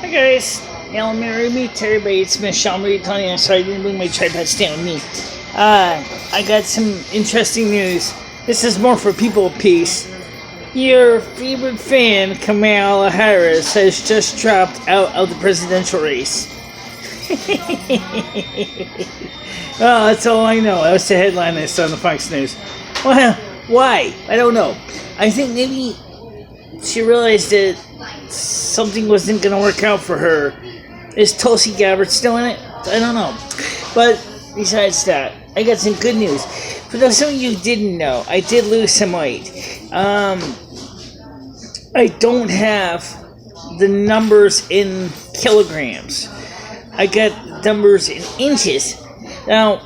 Hi guys, now marry me to everybody. It's Miss Sean Marie Tony. I'm sorry I didn't bring my tripod stand with me. I got some interesting news. This is more for people of peace. Your favorite fan, Kamala Harris, has just dropped out of the presidential race. Oh, that's all I know. That was the headline I saw on the Fox News. Well, why? I don't know. I think maybe she realized that something wasn't going to work out for her. Is Tulsi Gabbard still in it? I don't know. But besides that, I got some good news. For those some of you didn't know, I did lose some weight. I don't have the numbers in kilograms. I got numbers in inches. Now,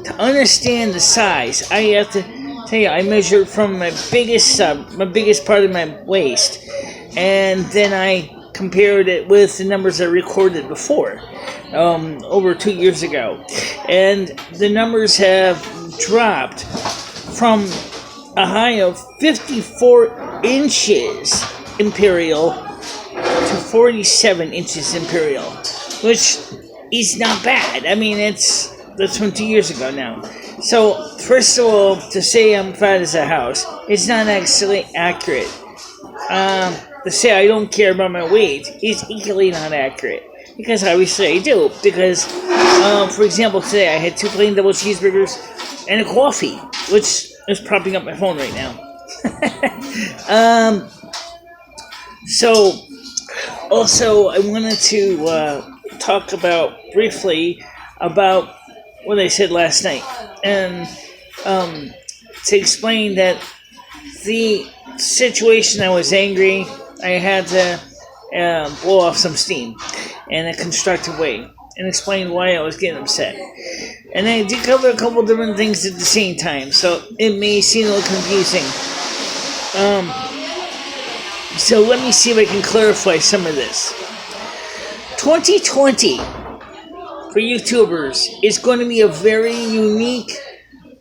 to understand the size, I have to tell you, I measured from my biggest part of my waist, and then I compared it with the numbers I recorded before, over 2 years ago, and the numbers have dropped from a high of 54 inches imperial to 47 inches imperial, which is not bad. I mean, that's from 2 years ago now. So, first of all, to say I'm fat as a house, it's not actually accurate. To say I don't care about my weight is equally not accurate. Because obviously I do. Because, for example, today I had 2 plain double cheeseburgers and a coffee, which is propping up my phone right now. So, also, I wanted to talk briefly about what I said last night, and to explain that the situation, I was angry. I had to blow off some steam in a constructive way and explain why I was getting upset. And I did cover a couple different things at the same time, so it may seem a little confusing. So let me see if I can clarify some of this. 2020 for YouTubers is going to be a very unique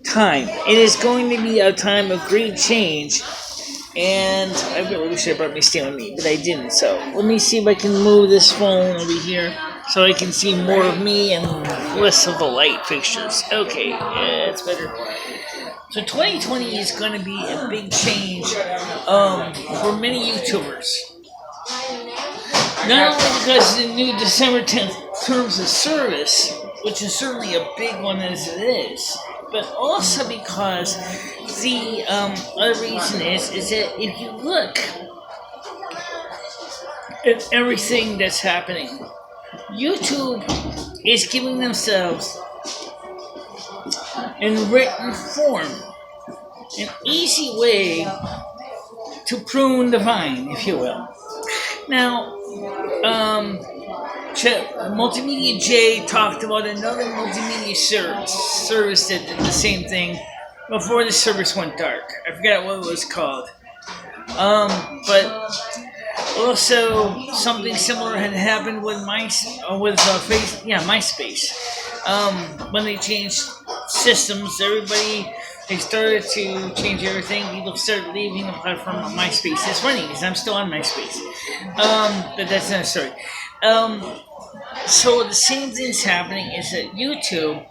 time. It is going to be a time of great change, and I really wish I brought my stand with me, but I didn't. So let me see if I can move this phone over here so I can see more of me and less of the light fixtures. Okay, yeah, it's better. So 2020 is going to be a big change for many YouTubers. Not only because of the new December 10th terms of service, which is certainly a big one as it is, but also because the other reason is that if you look at everything that's happening, YouTube is giving themselves in written form an easy way to prune the vine, if you will. Now, Multimedia J talked about another multimedia service that did the same thing before the service went dark. I forgot what it was called. But also something similar had happened with MySpace. When they changed systems, they started to change everything. People started leaving the platform of MySpace. It's funny because I'm still on MySpace. But that's another story. So the same thing's happening is that YouTube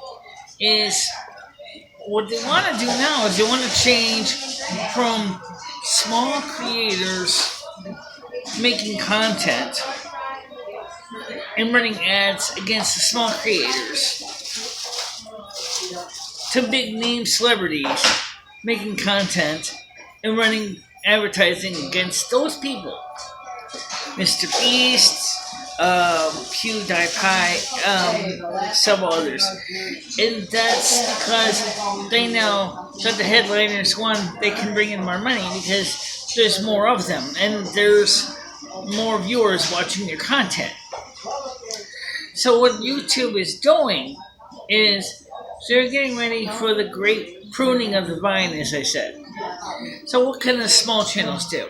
is, what they want to do now is they want to change from small creators making content and running ads against the small creators to big name celebrities making content and running advertising against those people. Mr. Beast, PewDiePie, several others. And that's because they know that the headliners, one, they can bring in more money because there's more of them and there's more viewers watching their content. So what YouTube is doing is they're getting ready for the great pruning of the vine, as I said. So what can the small channels do?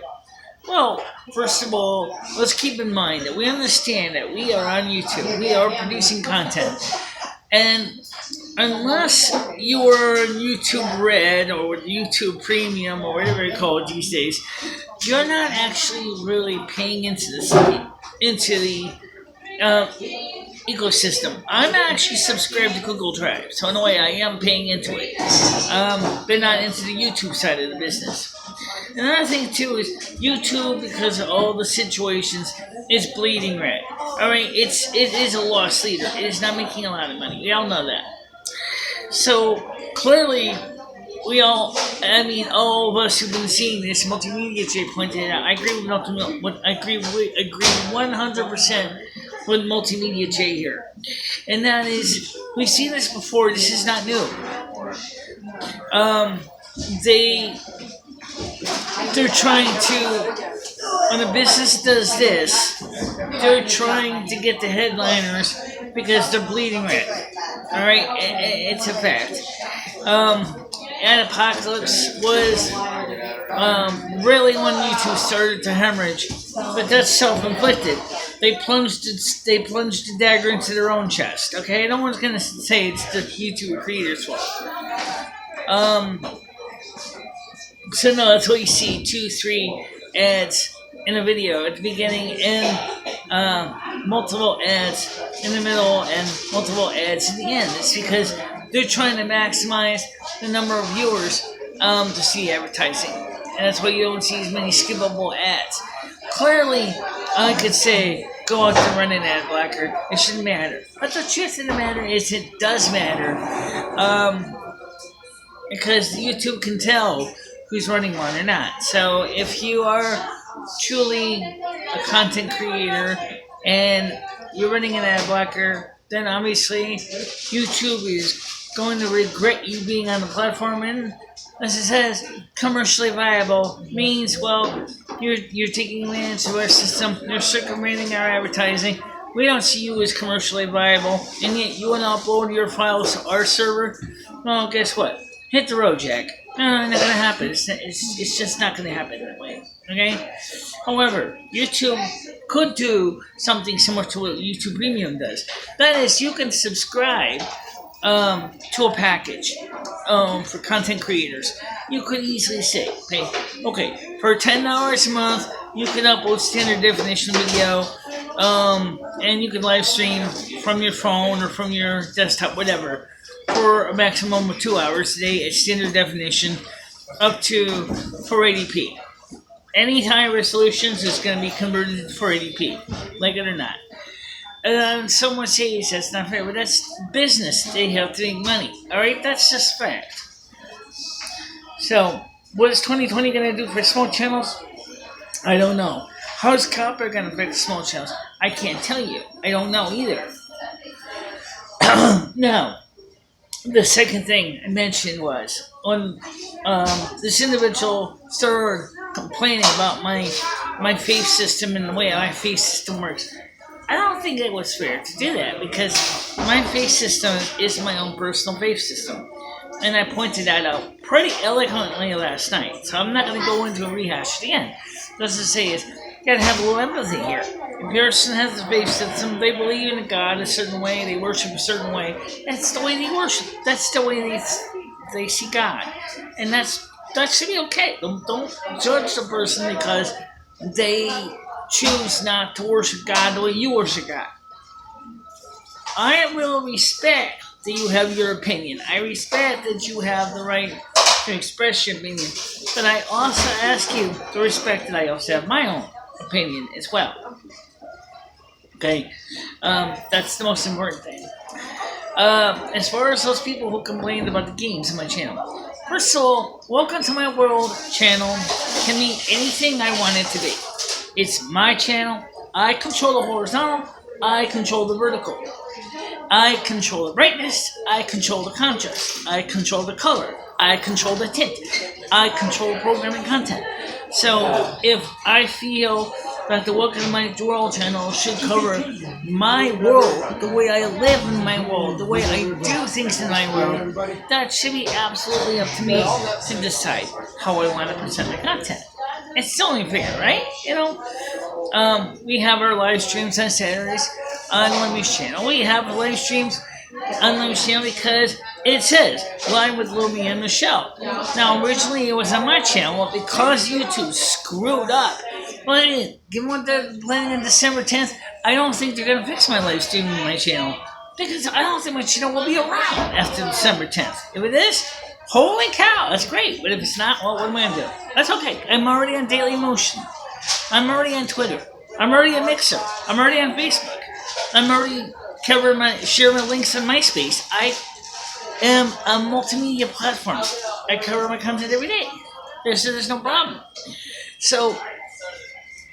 Well, first of all, let's keep in mind that we understand that we are on YouTube. We are producing content. And unless you are on YouTube Red or YouTube Premium or whatever you call it these days, you're not actually really paying into the site. into the uh, ecosystem. I'm actually subscribed to Google Drive, so in a way I am paying into it, but not into the YouTube side of the business. Another thing too is YouTube, because of all the situations, is bleeding red. All right, it is a loss leader. It is not making a lot of money. We all know that. So clearly, I mean, all of us who've been seeing this, Multimedia J pointed it out. I agree with I agree 100% with Multimedia J here, and that is, we've seen this before. This is not new. Um, they they're trying to, when a business does this, they're trying to get the headliners because they're bleeding red. All right, it's a fact. And Apocalypse was really when YouTube started to hemorrhage, but that's self-inflicted. They plunged a dagger into their own chest. Okay, no one's gonna say it's the YouTube creators' fault. So no, that's what you see: 2, 3 ads in a video at the beginning, and multiple ads in the middle, and multiple ads at the end. It's because they're trying to maximize the number of viewers to see advertising, and that's why you don't see as many skippable ads. Clearly, I could say go out and run an ad blocker. It shouldn't matter, but the truth of the matter is, it does matter, because YouTube can tell who's running one or not. So if you are truly a content creator and you're running an ad blocker, then obviously YouTube is going to regret you being on the platform. And as it says, commercially viable means, well, you're taking advantage of our system, you're circumventing our advertising. We don't see you as commercially viable, and yet you want to upload your files to our server. Well, guess what? Hit the road, Jack. No, not gonna happen. It's just not gonna happen that way. Okay. However, YouTube could do something similar to what YouTube Premium does. That is, you can subscribe to a package for content creators. You could easily say, okay, for $10 a month, you can upload standard definition video, and you can live stream from your phone or from your desktop, whatever, for a maximum of 2 hours a day at standard definition, up to 480p. Any high resolutions is going to be converted to 480p, like it or not. Someone says that's not fair, but that's business. They have to make money. All right, that's just fact. So, what is 2020 going to do for small channels? I don't know. How's copper going to affect small channels? I can't tell you. I don't know either. Now, the second thing I mentioned was when this individual started complaining about my faith system and the way my faith system works. I don't think it was fair to do that, because my faith system is my own personal faith system. And I pointed that out pretty eloquently last night. So I'm not going to go into a rehash again. Just to say is, you got to have a little empathy here. If a person has a faith system, they believe in a God a certain way, they worship a certain way. That's the way they worship. That's the way they see God. And that should be okay. Don't judge the person because they choose not to worship God the way you worship God. I will respect that you have your opinion. I respect that you have the right to express your opinion. But I also ask you to respect that I also have my own opinion as well. Okay? That's the most important thing. As far as those people who complained about the games on my channel. First of all, welcome to my world. Channel can be anything I want it to be. It's my channel. I control the horizontal. I control the vertical. I control the brightness. I control the contrast. I control the color. I control the tint. I control programming content. So if I feel that the Welcome to My World channel should cover my world, the way I live in my world, the way I do things in my world, that should be absolutely up to me to decide how I want to present my content. It's only fair, right? We have our live streams on Saturdays on Lemmy's channel. We have live streams on Lemmy's channel because it says live with Lil B and Michelle. Now, originally it was on my channel, but because YouTube screwed up Well, hey, given what they're planning on December 10th, I don't think they're going to fix my live stream on my channel. Because I don't think my channel will be around after December 10th. If it is, holy cow, that's great. But if it's not, well, what am I going to do? That's okay. I'm already on Daily Motion. I'm already on Twitter. I'm already on Mixer. I'm already on Facebook. I'm already sharing my links on MySpace. I am a multimedia platform. I cover my content every day. There's no problem. So,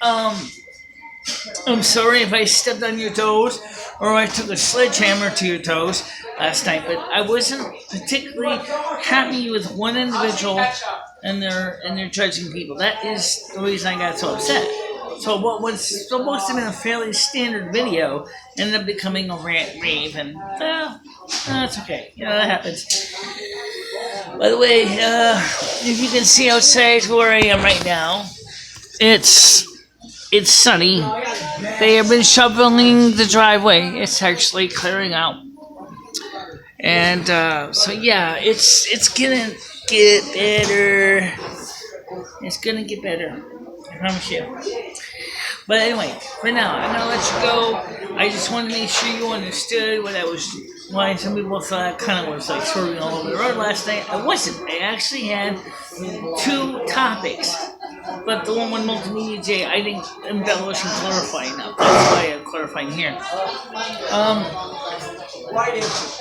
I'm sorry if I stepped on your toes or I took a sledgehammer to your toes last night, but I wasn't particularly happy with one individual and their judging people. That is the reason I got so upset. So what was supposed to have been a fairly standard video ended up becoming a rant rave, and that's okay. That happens. By the way, if you can see outside where I am right now, it's sunny. They have been shoveling the driveway. It's actually clearing out. And so yeah, it's gonna get better. It's gonna get better. I promise you. But anyway, for now, I'm gonna let you go. I just wanted to make sure you understood why some people thought I kind of was like swerving all over the road last night. I wasn't. I actually had 2 topics. But the one with Multimedia J, I didn't embellish and clarify enough. That's why I'm clarifying here.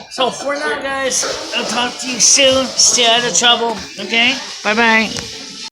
So for now, guys, I'll talk to you soon. Stay out of trouble, okay? Bye-bye.